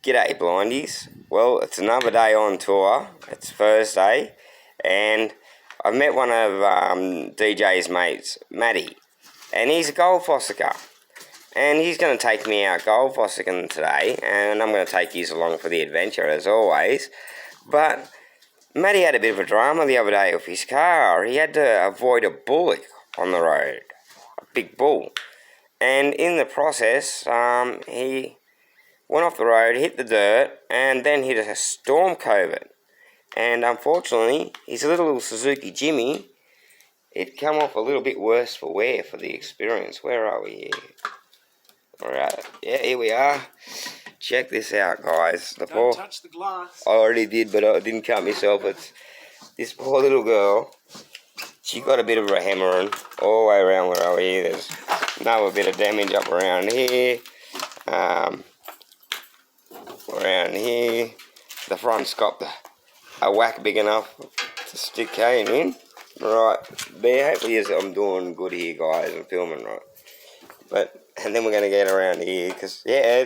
G'day blindies. Well, it's another day on tour. It's Thursday and I've met one of DJ's mates, Matty, and he's a gold fossicker. And he's going to take me out gold fossicking today, and I'm going to take you along for the adventure as always. But Matty had a bit of a drama the other day with his car. He had to avoid a bullock on the road, a big bull. And in the process, he went off the road, hit the dirt, and then hit a storm covert. And unfortunately, his little Suzuki Jimmy, it come off a little bit worse for wear for the experience. Where are we here? Alright, yeah, here we are. Check this out, guys. Don't touch the glass. I already did, but I didn't cut myself. It's this poor little girl. She got a bit of a hammering all the way around where are here. There's another bit of damage up around here. Around here. The front's got a whack big enough to stick cane in. Right there. Hopefully I'm doing good here, guys. I'm filming right. And then we're going to get around here because, yeah,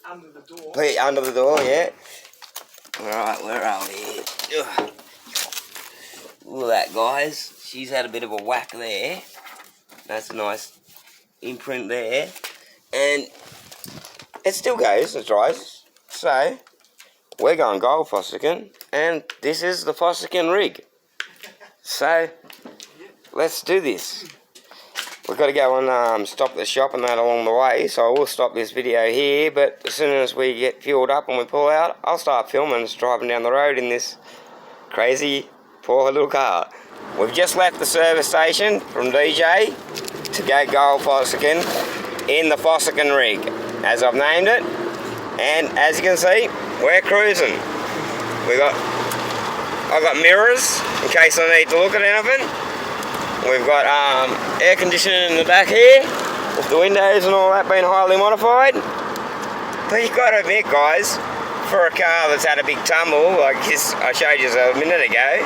Under the door. Under the door, yeah. Alright, where are we? Ugh. Look at that, guys. She's had a bit of a whack there. That's a nice imprint there. And it still goes, it dries. So, we're going gold fossicking, and this is the fossicking rig. So, let's do this. We've got to go and stop the shop and that along the way, so I will stop this video here, but as soon as we get fueled up and we pull out, I'll start filming us driving down the road in this crazy, poor little car. We've just left the service station from DJ to go gold fossicking in the fossicking rig, as I've named it, and as you can see, we're cruising. I've got mirrors in case I need to look at anything. We've got air conditioning in the back here, with the windows and all that being highly modified. But you've got to admit, guys, for a car that's had a big tumble, like I showed you a minute ago,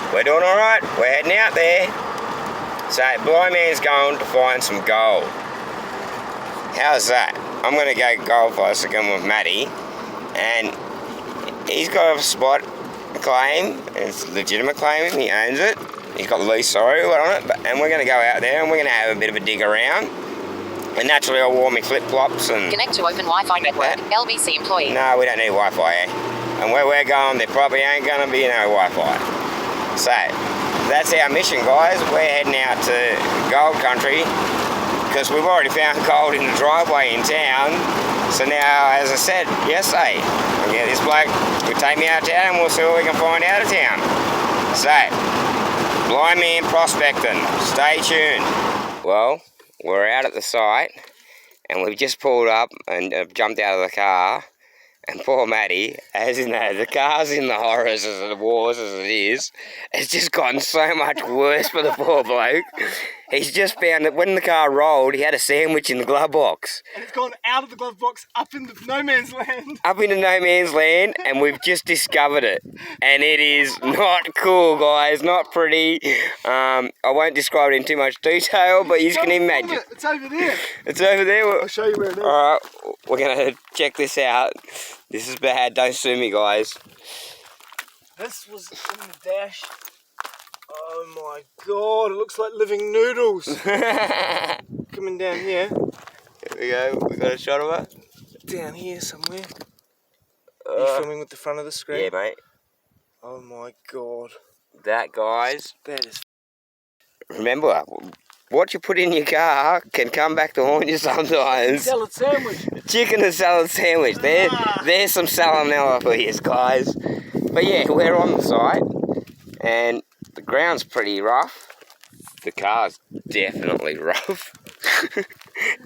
we're doing alright. We're heading out there. So, Blind Man's going to find some gold. How's that? I'm going to go gold fossicking with Matty, and he's got a spot claim. It's a legitimate claim. He owns it. He's got the lease, on it. And we're going to go out there and we're going to have a bit of a dig around. And naturally, I'll wear my flip-flops and connect to open Wi-Fi network. LBC employee. No, we don't need Wi-Fi, And where we're going, there probably ain't going to be no Wi-Fi. So, that's our mission, guys. We're heading out to gold country because we've already found gold in the driveway in town. So now, as I said yesterday, I'll get this bloke will take me out of town and we'll see what we can find out of town. So, Blind Man prospecting. Stay tuned. Well, we're out at the site and we've just pulled up and jumped out of the car. And poor Matty, as you know, the car's in the horrors as the wars as it is. It's just gotten so much worse for the poor bloke. He's just found that when the car rolled, he had a sandwich in the glove box. And it's gone out of the glove box, up into no man's land. Up into no man's land, and we've just discovered it. And it is not cool, guys, not pretty. I won't describe it in too much detail, but you can imagine. It's over there. It's over there. I'll show you where it is. Alright, we're going to check this out. This is bad, don't sue me, guys. This was in the dash. Oh my god, it looks like living noodles. Coming down here. Here we go, we got a shot of it. Down here somewhere. Are you filming with the front of the screen? Yeah, mate. Oh my god. That, guys. That is... Remember, what you put in your car can come back to haunt you sometimes. Salad sandwich. Chicken and salad sandwich. There's some salmonella for you guys. But yeah, we're on the site and the ground's pretty rough. The car's definitely rough.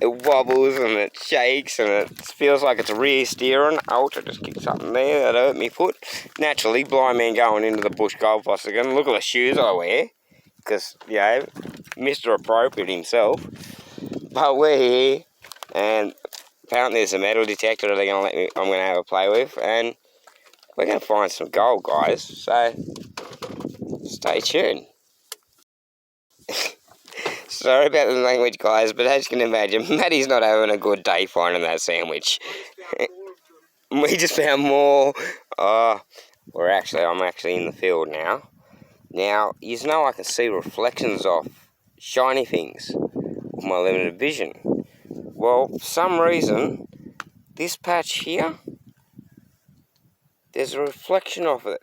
It wobbles and it shakes and it feels like it's rear steering. Ouch, I just kicked something there that hurt me foot. Naturally, Blind Man going into the bush gold fossicking. Look at the shoes I wear. Because, you know, Mr. Appropriate himself. But we're here, and apparently there's a metal detector that I'm going to have a play with, and we're going to find some gold, guys. So, stay tuned. Sorry about the language, guys, but as you can imagine, Maddie's not having a good day finding that sandwich. We just found more. I'm actually in the field now. Now, you know I can see reflections of shiny things with my limited vision. Well, for some reason, this patch here, there's a reflection of it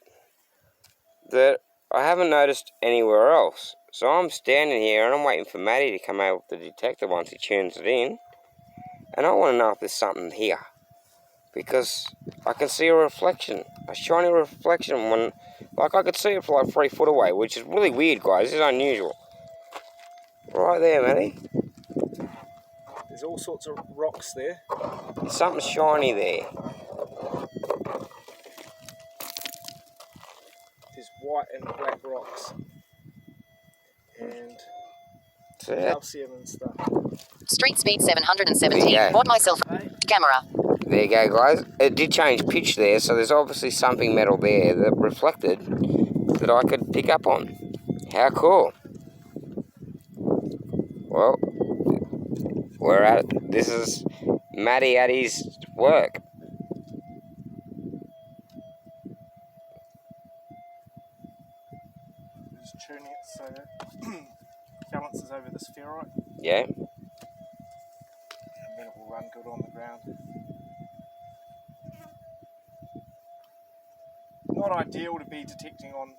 that I haven't noticed anywhere else. So I'm standing here and I'm waiting for Matty to come out with the detector once he tunes it in. And I want to know if there's something here. Because I can see a reflection, a shiny reflection when, like I could see it for like 3 foot away, which is really weird, guys. This is unusual. Right there, Matty. There's all sorts of rocks there. There's something shiny there. There's white and black rocks. And See that? calcium and stuff. Street speed There 717. you go. Bought myself camera. There you go, guys. It did change pitch there, so there's obviously something metal there that reflected that I could pick up on. How cool. Well, we're at it. This is Matty at his work. Just tuning it so that balances over the spheroid, Yeah. and then it will run good on the ground. Not ideal to be detecting on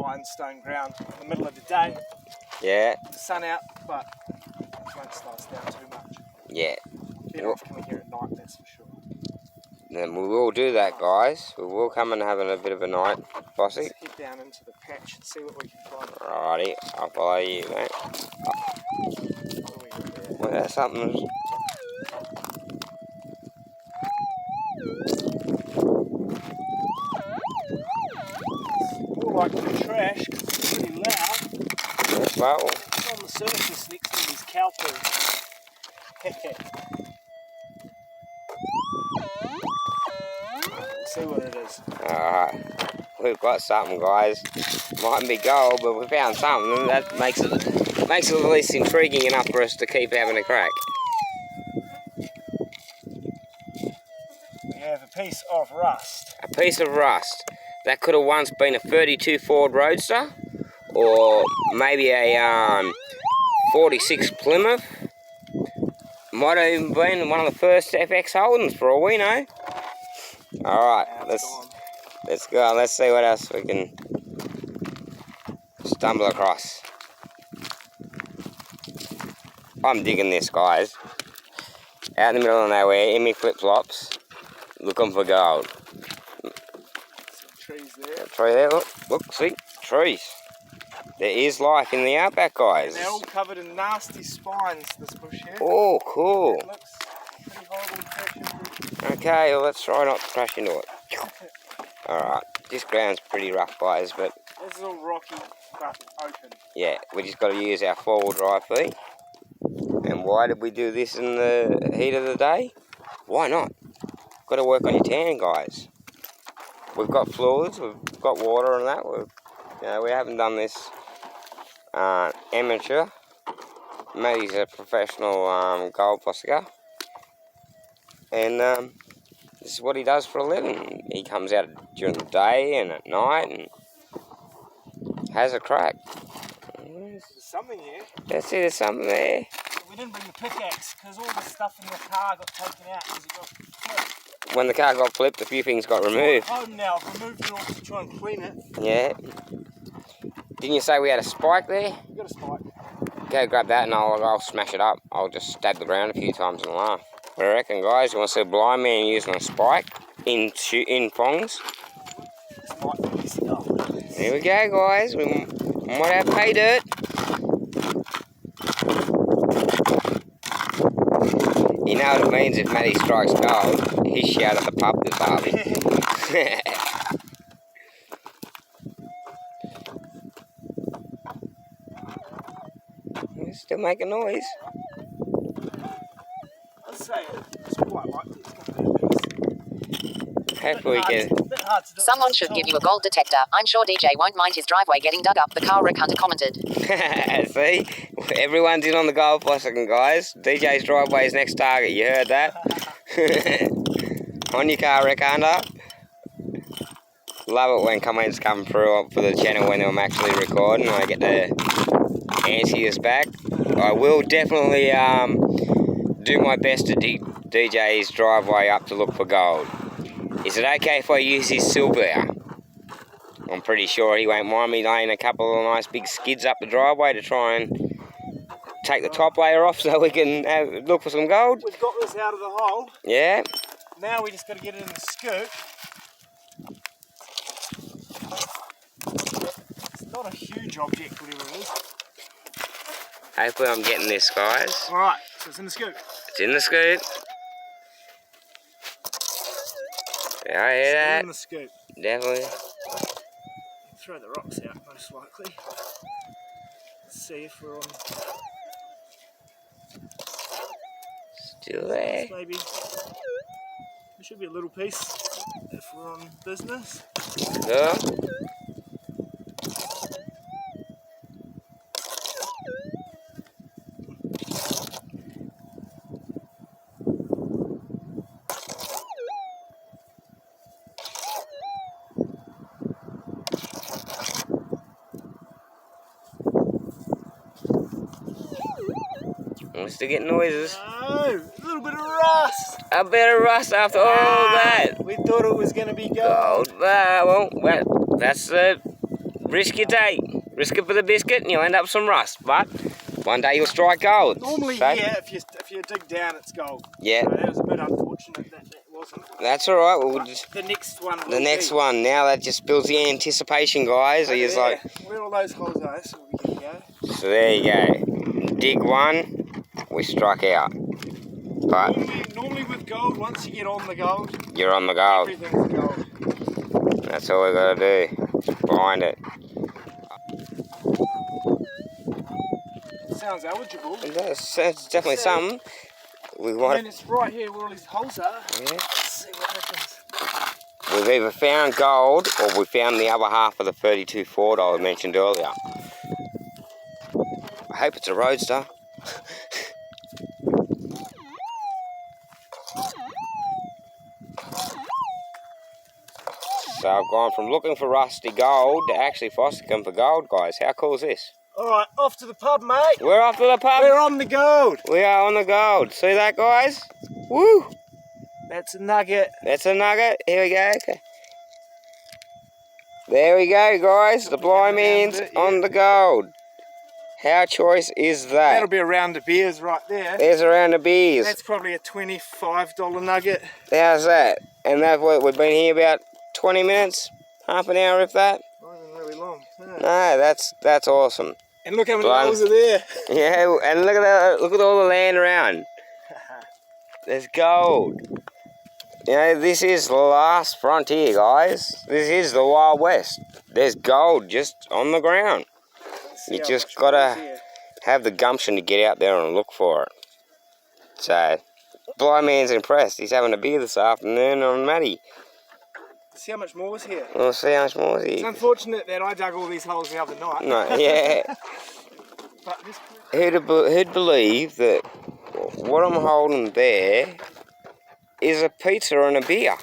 ironstone ground in the middle of the day, Yeah. the sun out, but it won't slow us down too much. Yeah. Better off coming here at night, that's for sure. Then we will do that, guys. We will come and have a bit of a night, bossy. Let's head down into the patch and see what we can find. Alrighty, I'll follow you, mate. What do we got there? Well, that's something. More like the trash because it's pretty loud. Well, It's on the surface next to these cow poo. We'll see what it is. alright. We've got something, guys. Mightn't be gold, but we found something, and that makes it at least intriguing enough for us to keep having a crack. We have a piece of rust. A piece of rust that could have once been a 32 Ford Roadster, or maybe a 46 Plymouth. Might have even been one of the first FX Holdens, for all we know. Alright, Now it's gone. let's go. Let's see what else we can stumble across. I'm digging this, guys. Out in the middle of nowhere, in my flip-flops, looking for gold. Some trees there. Tree there, look, see, trees. There is life in the outback, guys. And they're all covered in nasty spines, this bush here. Oh, cool. It looks pretty horrible to crash into. Okay, well, let's try not to crash into it. Alright, this ground's pretty rough, guys, but This is all rocky, but open. yeah, we just got to use our four-wheel drive feet. And why did we do this in the heat of the day? Why not? Got to work on your tan, guys. We've got fluids, we've got water and that. We haven't done this amateur. Matty's a professional gold fosseker. And this is what he does for a living. He comes out during the day and at night and has a crack. There's something here. That's it, there's something there. We didn't bring the pickaxe because all the stuff in the car got taken out because it got flipped. When the car got flipped, a few things got removed. Home now, I've removed it all to try and clean it. Yeah. Didn't you say we had a spike there? We've got a spike. Go grab that and I'll smash it up. I'll just stab the ground a few times and laugh. What do you reckon, guys? You want to see a blind man using a spike in thongs? This might be easy. Oh, Here we go, guys. We might have pay dirt. You know what it means if Matty strikes gold. He's shouted at the pub this Harvey. He's still making noise. I'd say it's quite likely it's going to be a piece. Hopefully we Bit get. hard hard to do. Someone should give you a gold detector. I'm sure DJ won't mind his driveway getting dug up, the car wreck hunter commented. See? Everyone's in on the gold for a second, guys. DJ's driveway is next target. You heard that? On your car wreck hunter. Love it when comments come through for the channel when I'm actually recording and I get to answer us back. I will definitely do my best to dig DJ's driveway up to look for gold. Is it okay if I use his silver? I'm pretty sure he won't mind me laying a couple of nice big skids up the driveway to try and take the top layer off so we can look for some gold. We've got this out of the hole. Yeah. Now we just got to get it in the scoop. It's not a huge object, whatever it is. Hopefully I'm getting this, guys. Alright, so it's in the scoop. It's in the scoop. Yeah, I hear Still that. in the scoop. Definitely. Throw the rocks out, most likely. Let's see if we're on. Still there. Maybe. There should be a little piece if we're on business. Yeah. We're still getting noises. No, a little bit of rust. A bit of rust after all that. We thought it was going to be gold. Gold. Well, that's the risk you take. Risk it for the biscuit and you'll end up with some rust. But one day you'll strike gold. Normally, So, yeah, if you dig down, it's gold. Yeah. So that was a bit unfortunate that wasn't. That's alright. We'll just, The next one. the next one. Now that just builds the anticipation, guys. Yeah. He's like, Where all those holes are, so we can go. so there you go. Dig one, we struck out. But Normally with gold, once you get on the gold, you're on the gold. everything's gold. That's all we gotta do. Find it. Sounds eligible. That's definitely something. We And want. then it's right here where all these holes are. Yeah. Let's see what happens. We've either found gold or we found the other half of the 32 Ford I mentioned earlier. I hope it's a Roadster. So I've gone from looking for rusty gold to actually fossicking for gold, guys. How cool is this? Alright, off to the pub, mate. We're off to the pub. We're on the gold. We are on the gold. See that, guys? Woo! That's a nugget. That's a nugget. Here we go. Okay. There we go, guys. The blind man's on the gold. How choice is that? That'll be a round of beers right there. There's a round of beers. That's probably a $25 nugget. How's that? And that's what we've been here about 20 minutes, half an hour, if that. Not even really long. No. No, that's awesome. And look how many Blind. holes are there. Yeah, and look at that. Look at all the land around. There's gold. You know, this is the last frontier, guys. This is the Wild West. There's gold just on the ground. You just gotta have the gumption to get out there and look for it. So, blind man's impressed. He's having a beer this afternoon on Matty. See how much more was here. We'll see how much more is It's here. unfortunate that I dug all these holes the other night. No, yeah. But this, Who'd believe that what I'm holding there is a pizza and a beer?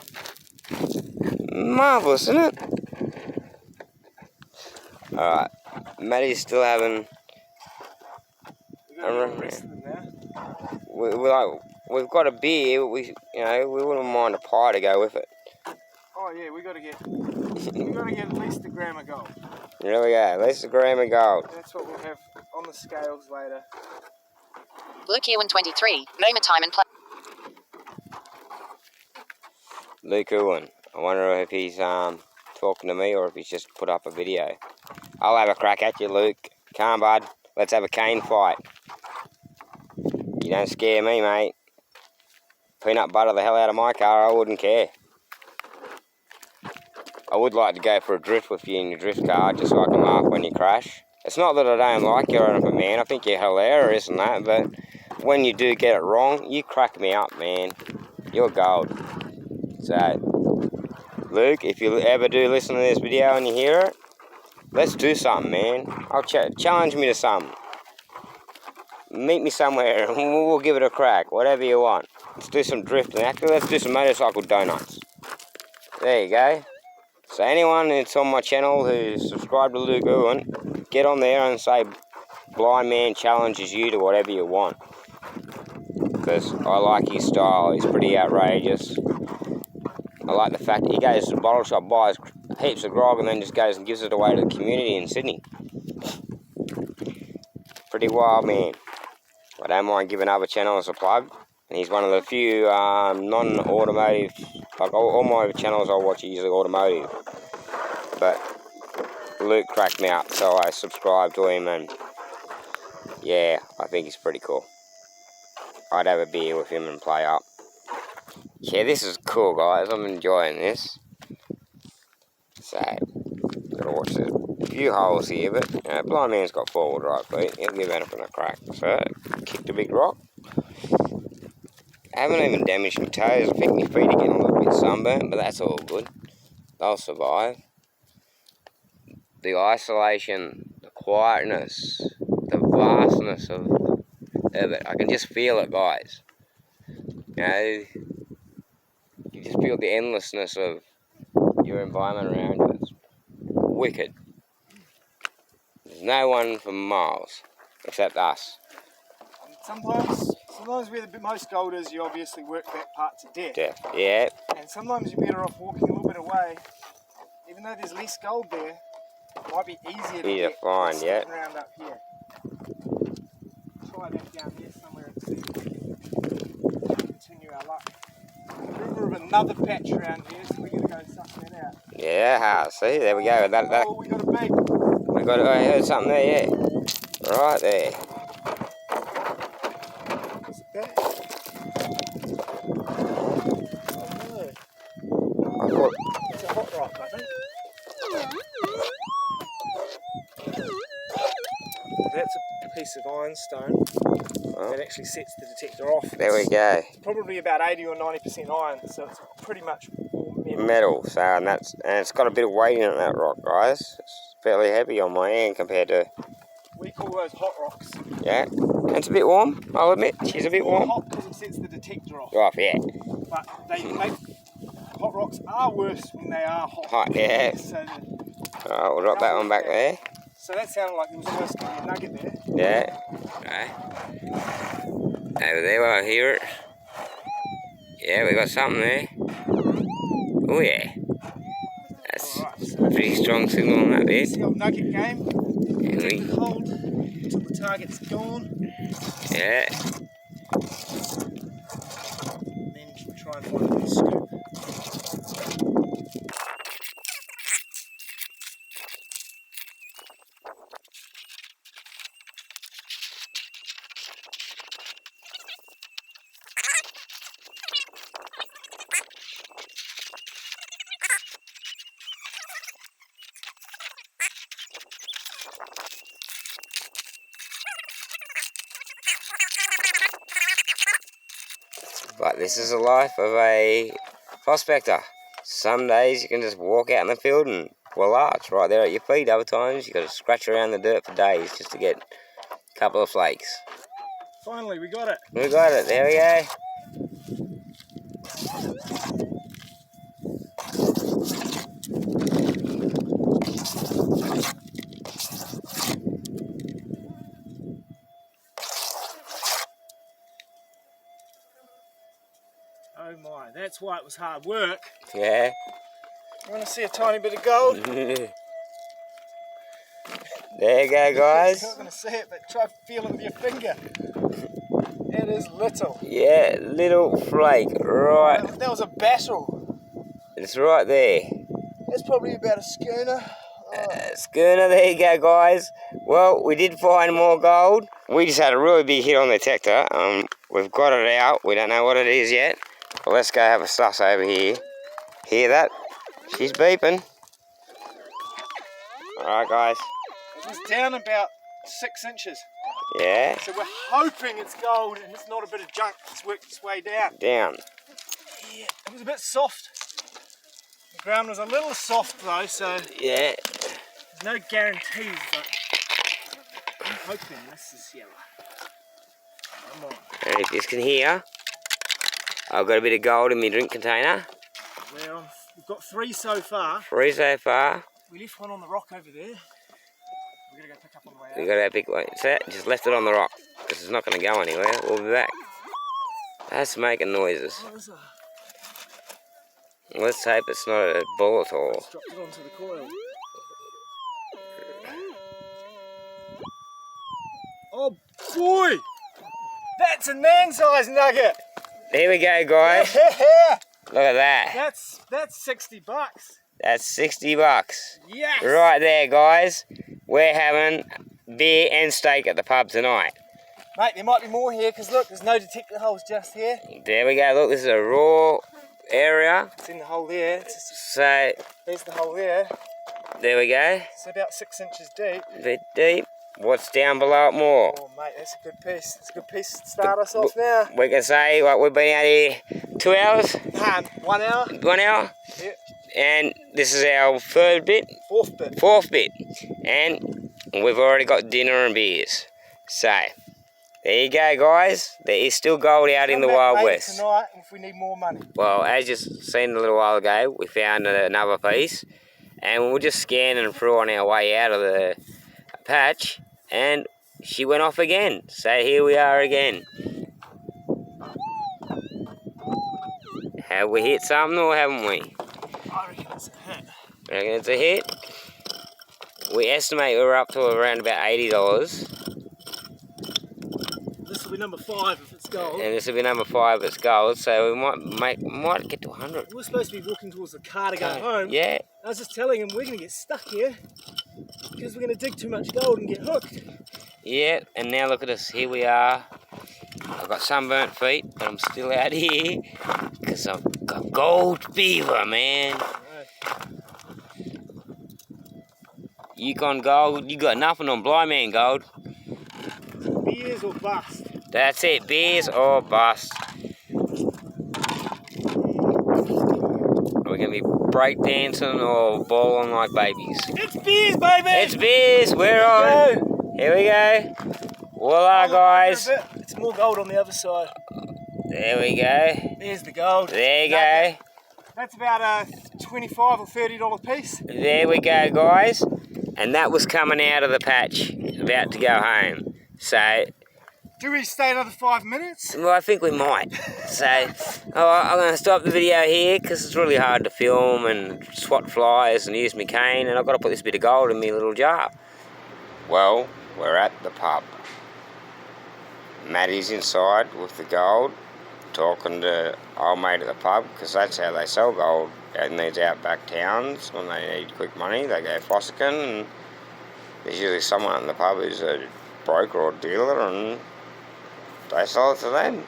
Marvellous, isn't it? Alright, Matty's still having. We've got a beer. We wouldn't mind a pie to go with it. oh yeah, we got to get at least a gram of gold. There we go. At least a gram of gold. That's what we'll have on the scales later. Luke Ewan 23. Name a time and place. Luke Owen. I wonder if he's talking to me or if he's just put up a video. I'll have a crack at you, Luke. Come on, bud. Let's have a cane fight. You don't scare me, mate. Peanut butter the hell out of my car, I wouldn't care. I would like to go for a drift with you in your drift car just so I can laugh when you crash. It's not that I don't like you or anything, man. I think you're hilarious and that, but when you do get it wrong, you crack me up, man. You're gold. So, Luke, if you ever do listen to this video and you hear it, let's do something, man. I'll challenge me to something. Meet me somewhere and we'll give it a crack, whatever you want. Let's do some drifting. Actually, let's do some motorcycle donuts. There you go. So anyone that's on my channel who's subscribed to Luke Owen, get on there and say Blind Man challenges you to whatever you want. Because I like his style, he's pretty outrageous. I like the fact that he goes to the bottle shop, buys heaps of grog and then just goes and gives it away to the community in Sydney. Pretty wild man. I don't mind giving other channels a plug. And he's one of the few non-automotive, like all my channels I watch are usually automotive. But Luke cracked me up, so I subscribed to him and yeah, I think he's pretty cool. I'd have a beer with him and play up. Yeah, this is cool, guys. I'm enjoying this. So, gotta watch a few holes here, but you know, Blind Man's got 4-wheel drive feet. He'll give anything a crack. So, kicked a big rock. I haven't even damaged my toes. I think my feet are getting a little bit sunburnt, but that's all good. They'll survive. The isolation, the quietness, the vastness of it. I can just feel it, guys. You know, you just feel the endlessness of your environment around you. It's wicked. There's no one for miles, except us. Sometimes where the most gold is, you obviously work that part to death. Yeah. And sometimes you're better off walking a little bit away. Even though there's less gold there, it might be easier to get find, than yeah. sitting around up here. Try that down here somewhere and see. Continue our luck. Rumor of another patch around here, so we're going to go suck that out. Yeah, see, there we go. Oh, we got a big. I heard something there, yeah. Right there. Is it that? Oh no. It's a hot rock, I think. That's a piece of ironstone that actually sets the detector off. There we go. It's probably about 80 or 90% iron, so it's pretty much all metal. Metal, so and it's got a bit of weight in it, that rock, guys. It's fairly heavy on my hand compared to. We call those hot rocks. Yeah, it's a bit warm. I'll admit, she's a bit warm. Hot because it sets the detector off. Off, yeah. But they make hot rocks are worse when they are hot. Hot, yeah. So, Alright, we'll drop that one back there. so that sounded like there was almost going to be a nugget there. Yeah. Right. Over there, I hear it. Yeah, we got something there. Oh yeah. That's Alright, so a pretty strong signal on that bit. it's the old nugget game. And we, Hold until the target's gone. yeah. And then try and find a little scoop. But this is the life of a prospector. Some days you can just walk out in the field and voila, it's right there at your feet. Other times you got to scratch around the dirt for days just to get a couple of flakes. Finally, we got it. We got it, there we go. Oh my, that's why it was hard work. Yeah. You want to see a tiny bit of gold? There you go, guys. You're not going to see it, but try feel it with your finger. It is little. Yeah, little flake, right. That was a battle. It's right there. That's probably about a schooner. Schooner, there you go, guys. Well, we did find more gold. We just had a really big hit on the detector. We've got it out. We don't know what it is yet. Well, let's go have a suss over here. Hear that? She's beeping. Alright, guys. It's down about 6 inches. Yeah. So we're hoping it's gold and it's not a bit of junk that's worked its way down. Down. Yeah, it was a bit soft. Ground was a little soft though, so Yeah. there's no guarantees, but I'm hoping this is yellow. Come on. And if you can hear, I've got a bit of gold in my drink container. Well, we've got 3 so far. 3 so far. We left one on the rock over there. We're going to go pick up on the way out. We got our big one. See that? Just left it on the rock. Because it's not going to go anywhere. We'll be back. That's making noises. Oh, there's a... Let's hope it's not a bull at all. Let's drop it onto the coil. Oh boy! That's a man-sized nugget! There we go, guys. Look at that. That's $60. That's 60 bucks. Yes! Right there, guys. We're having beer and steak at the pub tonight. Mate, there might be more here because look, there's no detector holes just here. There we go. Look, this is a raw area. It's in the hole there. So, There's the hole there. there we go. It's about 6 inches deep. A bit deep. What's down below it more? Oh mate, that's a good piece. That's a good piece to start us off now. We can say, what, we've been out here 2 hours? 1 hour. 1 hour? Yep. And this is our third bit. 4th bit. 4th bit. And we've already got dinner and beers. So, there you go, guys. There is still gold out in the Come back Wild later West. tonight if we need more money. Well, as you seen a little while ago, we found another piece. And we were just scanning through on our way out of the patch. And she went off again. So here we are again. Have we hit something or haven't we? I reckon it's a hit. Reckon it's a hit. We estimate we're up to around about $80. This will be number 5 if it's gold. And this will be number 5 if it's gold, so we might get to 100. We're supposed to be walking towards the car to go home. Yeah. I was just telling him we're going to get stuck here because we're going to dig too much gold and get hooked. Yeah, and now look at us, here we are. I've got sunburnt feet, but I'm still out here because I've got gold fever, man. You gone gold, you got nothing on Blind Man Gold. Beers or bust. That's it, beers or bust. We're going to be breakdancing or bawling like babies. It's beers, baby! It's beers, we're on. Here we go. Voila, guys. It's more gold on the other side. There we go. There's the gold. There you go. That's about a $25 or $30 piece. There we go, guys. And that was coming out of the patch, about to go home. So, Do we stay another 5 minutes? well, I think we might. So, I'm going to stop the video here because it's really hard to film and swat flies and use my cane, and I've got to put this bit of gold in my little jar. Well, we're at the pub. Maddie's inside with the gold, talking to old mate at the pub, because that's how they sell gold in these outback towns. When they need quick money, they go fossicking, and there's usually someone in the pub who's a broker or dealer, and they sell it to them.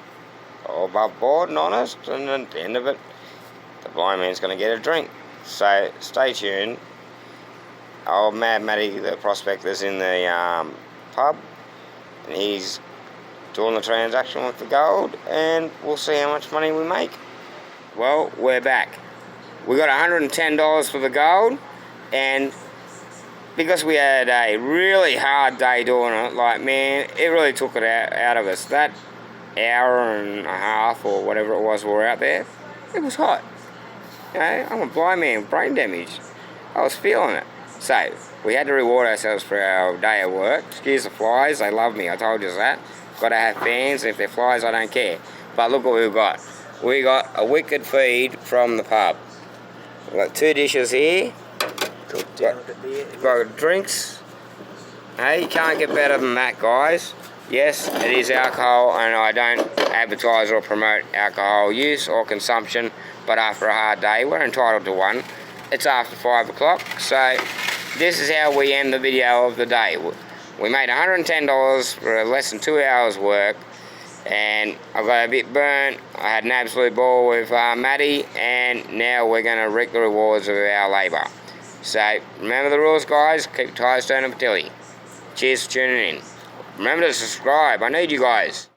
All above board and honest, and at the end of it, the blind man's going to get a drink. So stay tuned. Old Mad Matty, the prospector's in the pub, and he's doing the transaction with the gold, and we'll see how much money we make. Well, we're back. We got $110 for the gold, and because we had a really hard day doing it, like, man, it really took it out of us. That hour and a half or whatever it was we were out there, it was hot. You know, I'm a blind man with brain damage. I was feeling it. So, we had to reward ourselves for our day of work. Excuse the flies, they love me, I told you that. Got to have fans, and if they're flies, I don't care. But look what we've got. We got a wicked feed from the pub. We've got 2 dishes here. Got drinks. Hey, you can't get better than that, guys. Yes, it is alcohol, and I don't advertise or promote alcohol use or consumption, but after a hard day, we're entitled to one. It's after 5 o'clock, so this is how we end the video of the day. We made $110 for less than 2 hours work, and I got a bit burnt. I had an absolute ball with Matty, and now we're going to reap the rewards of our labour. So remember the rules, guys. Keep ties, turn and tilly. Cheers for tuning in. Remember to subscribe. I need you guys.